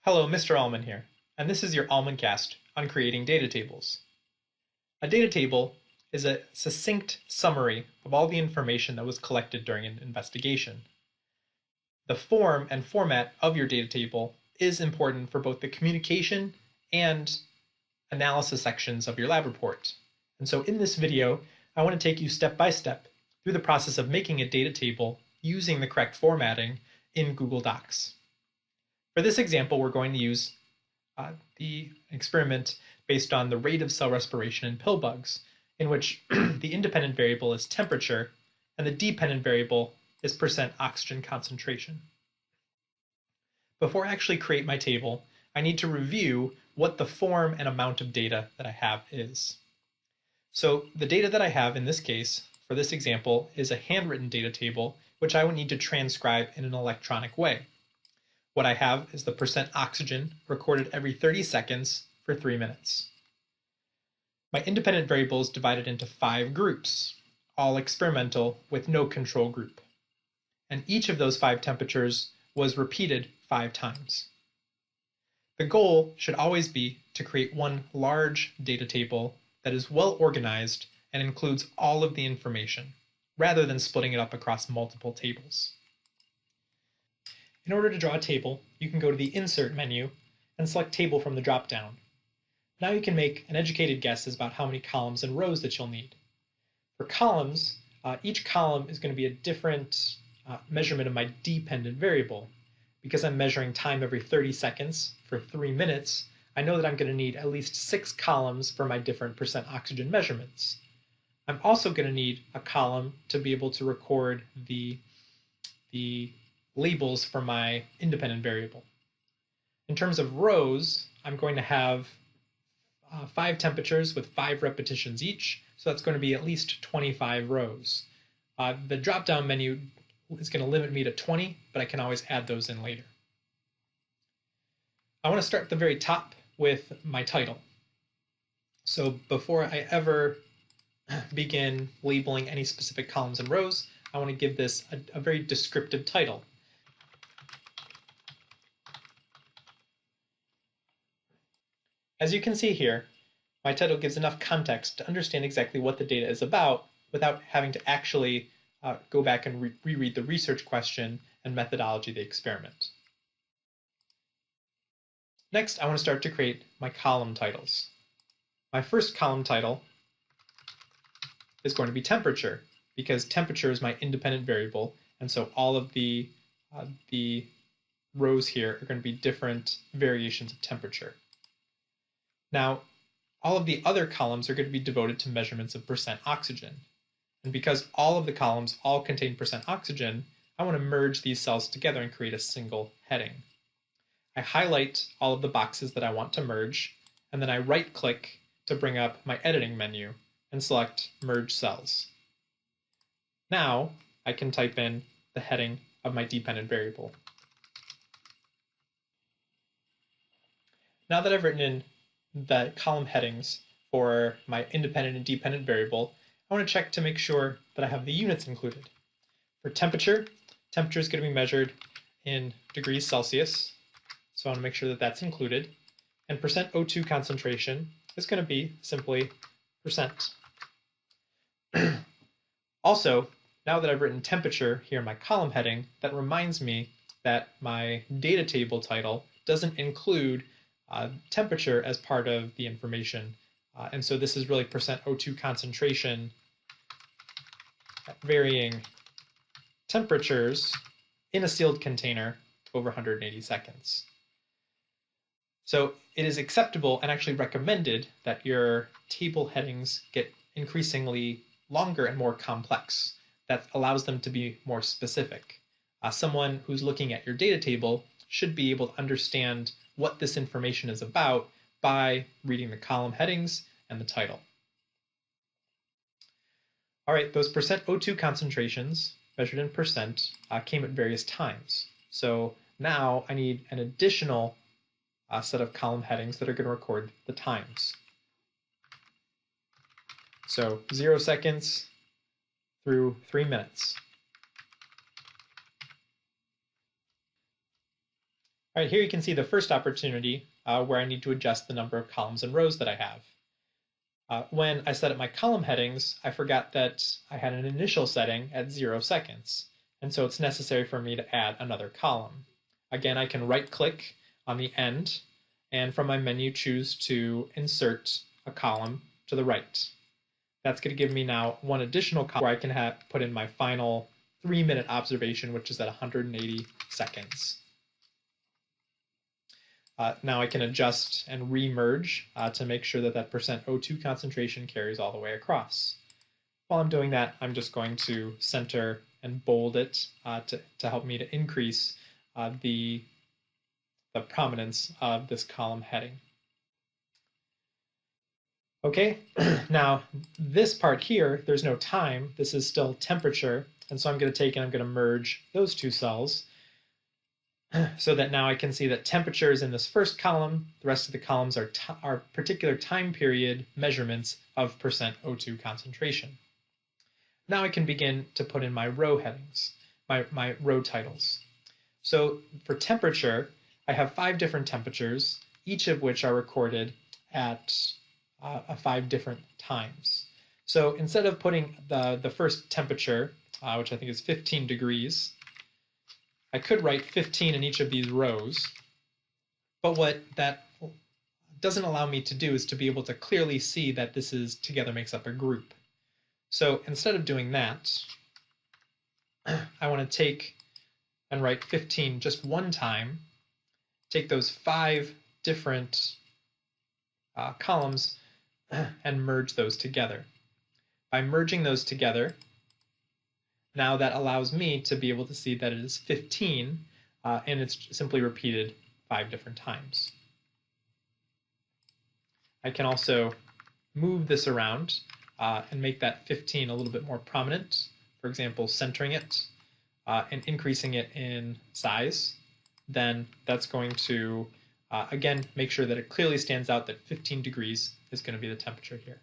Hello, Mr. Allman here, and this is your Allmancast on creating data tables. A data table is a succinct summary of all the information that was collected during an investigation. The form and format of your data table is important for both the communication and analysis sections of your lab report. And so in this video, I want to take you step by step through the process of making a data table using the correct formatting in Google Docs. For this example, we're going to use the experiment based on the rate of cell respiration in pill bugs, in which the independent variable is temperature and the dependent variable is percent oxygen concentration. Before I actually create my table, I need to review what the form and amount of data that I have is. So the data that I have in this case, for this example, is a handwritten data table, which I would need to transcribe in an electronic way. What I have is the percent oxygen recorded every 30 seconds for 3 minutes. My independent variable is divided into 5 groups, all experimental with no control group. And each of those 5 temperatures was repeated 5 times. The goal should always be to create one large data table that is well organized and includes all of the information, rather than splitting it up across multiple tables. In order to draw a table, you can go to the Insert menu and select Table from the drop-down. Now you can make an educated guess about how many columns and rows that you'll need. For columns, each column is going to be a different measurement of my dependent variable. Because I'm measuring time every 30 seconds for 3 minutes, I know that I'm going to need at least 6 columns for my different percent oxygen measurements. I'm also going to need a column to be able to record the labels for my independent variable. In terms of rows, I'm going to have 5 temperatures with 5 repetitions each, so that's going to be at least 25 rows. The drop-down menu is going to limit me to 20, but I can always add those in later. I want to start at the very top with my title. So before I ever begin labeling any specific columns and rows, I want to give this a very descriptive title. As you can see here, my title gives enough context to understand exactly what the data is about without having to actually go back and reread the research question and methodology of the experiment. Next, I want to start to create my column titles. My first column title is going to be temperature, because temperature is my independent variable, and so all of the rows here are going to be different variations of temperature. Now, all of the other columns are going to be devoted to measurements of percent oxygen. And because all of the columns all contain percent oxygen, I want to merge these cells together and create a single heading. I highlight all of the boxes that I want to merge, and then I right-click to bring up my editing menu and select Merge Cells. Now, I can type in the heading of my dependent variable. Now that I've written in the column headings for my independent and dependent variable, I want to check to make sure that I have the units included. For temperature, temperature is going to be measured in degrees Celsius, so I want to make sure that that's included. And percent O2 concentration is going to be simply percent. Also, now that I've written temperature here in my column heading, that reminds me that my data table title doesn't include temperature as part of the information. And so this is really percent O2 concentration at varying temperatures in a sealed container over 180 seconds. So it is acceptable and actually recommended that your table headings get increasingly longer and more complex. That allows them to be more specific. Someone who's looking at your data table should be able to understand what this information is about by reading the column headings and the title. All right, those percent O2 concentrations measured in percent came at various times. So now I need an additional set of column headings that are going to record the times. So 0 seconds through 3 minutes. All right, here you can see the first opportunity where I need to adjust the number of columns and rows that I have. When I set up my column headings, I forgot that I had an initial setting at 0 seconds, and so it's necessary for me to add another column. Again, I can right-click on the end, and from my menu choose to insert a column to the right. That's going to give me now one additional column where I can put in my final 3-minute observation, which is at 180 seconds. Now I can adjust and re-merge to make sure that that %O2 concentration carries all the way across. While I'm doing that, I'm just going to center and bold it to help me to increase the prominence of this column heading. Okay, now this part here, there's no time. This is still temperature. And so I'm going to take and I'm going to merge those two cells so that now I can see that temperature is in this first column. The rest of the columns are particular time period measurements of %O2 concentration. Now I can begin to put in my row headings, my row titles. So for temperature, I have 5 different temperatures, each of which are recorded at 5 different times. So instead of putting the first temperature, which I think is 15 degrees, I could write 15 in each of these rows, but what that doesn't allow me to do is to be able to clearly see that this is together makes up a group. So instead of doing that, I want to take and write 15 just one time, take those 5 different columns and merge those together. By merging those together, now that allows me to be able to see that it is 15 and it's simply repeated 5 different times. I can also move this around and make that 15 a little bit more prominent. For example, centering it and increasing it in size. Then that's going to, again, make sure that it clearly stands out that 15 degrees is going to be the temperature here.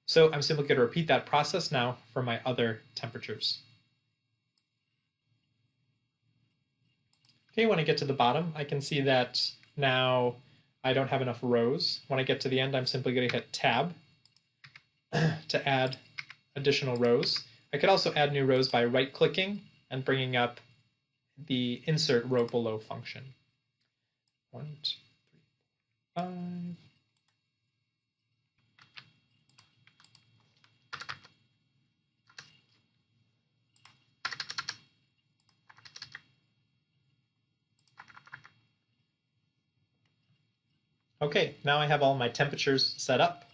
So I'm simply going to repeat that process now for my other temperatures. Okay, when I get to the bottom, I can see that now I don't have enough rows. When I get to the end, I'm simply going to hit Tab to add additional rows. I could also add new rows by right-clicking and bringing up the Insert Row Below function. 1, 2, 3, 4, 5. Okay, now I have all my temperatures set up,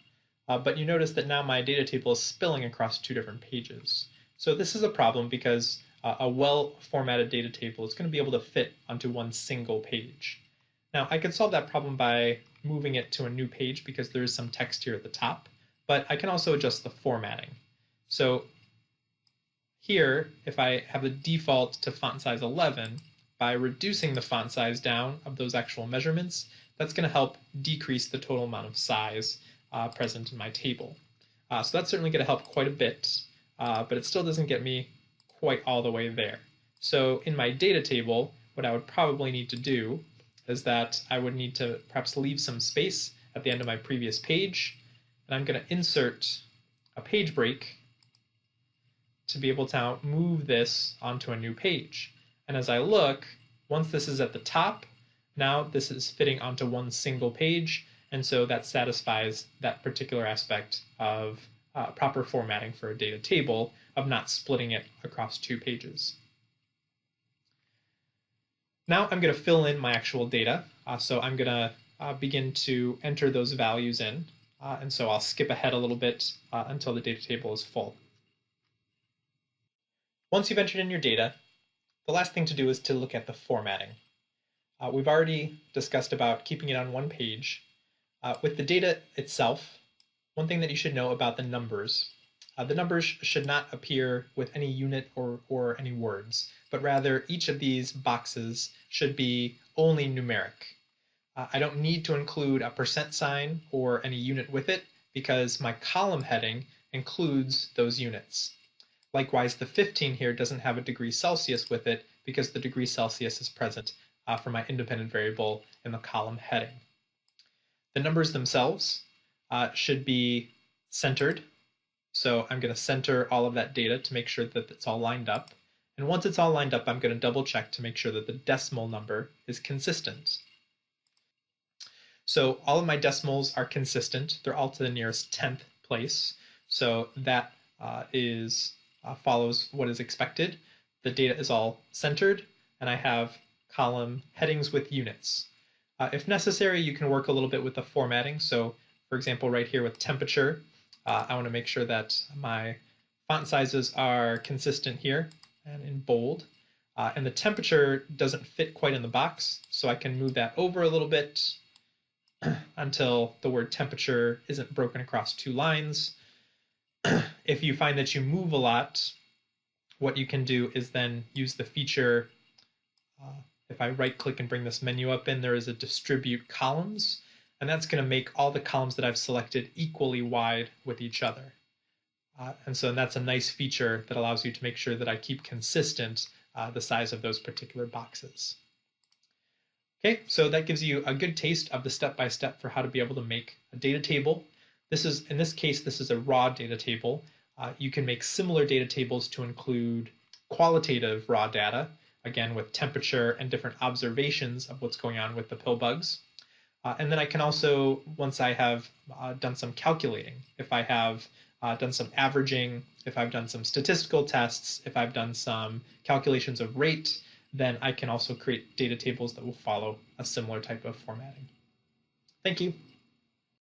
but you notice that now my data table is spilling across 2 different pages. So this is a problem because a well-formatted data table is going to be able to fit onto one single page. Now I could solve that problem by moving it to a new page because there is some text here at the top, but I can also adjust the formatting. So here, if I have the default to font size 11, by reducing the font size down of those actual measurements, that's going to help decrease the total amount of size present in my table. So that's certainly going to help quite a bit, but it still doesn't get me quite all the way there. So in my data table, what I would probably need to do is that I would need to perhaps leave some space at the end of my previous page, and I'm going to insert a page break to be able to now move this onto a new page. And as I look, once this is at the top, now this is fitting onto one single page, and so that satisfies that particular aspect of proper formatting for a data table, of not splitting it across 2 pages. Now I'm going to fill in my actual data, so I'm going to begin to enter those values in, and so I'll skip ahead a little bit until the data table is full. Once you've entered in your data, the last thing to do is to look at the formatting. We've already discussed about keeping it on one page. With the data itself, one thing that you should know about the numbers should not appear with any unit or any words, but rather each of these boxes should be only numeric. I don't need to include a % sign or any unit with it because my column heading includes those units. Likewise, the 15 here doesn't have a degree Celsius with it because the degree Celsius is present for my independent variable in the column heading. The numbers themselves should be centered. So I'm going to center all of that data to make sure that it's all lined up. And once it's all lined up, I'm going to double check to make sure that the decimal number is consistent. So all of my decimals are consistent. They're all to the nearest 10th place. So that follows what is expected. The data is all centered, and I have column headings with units. If necessary, you can work a little bit with the formatting. So for example, right here with temperature, I want to make sure that my font sizes are consistent here and in bold. And the temperature doesn't fit quite in the box, so I can move that over a little bit until the word temperature isn't broken across two lines. If you find that you move a lot, what you can do is then use the feature. If I right click and bring this menu up in, there is a distribute columns, and that's going to make all the columns that I've selected equally wide with each other. And that's a nice feature that allows you to make sure that I keep consistent the size of those particular boxes. Okay, so that gives you a good taste of the step-by-step for how to be able to make a data table. In this case, this is a raw data table. You can make similar data tables to include qualitative raw data, again with temperature and different observations of what's going on with the pill bugs. And then I can also, once I have done some calculating, if I have done some averaging, if I've done some statistical tests, if I've done some calculations of rate, then I can also create data tables that will follow a similar type of formatting. Thank you.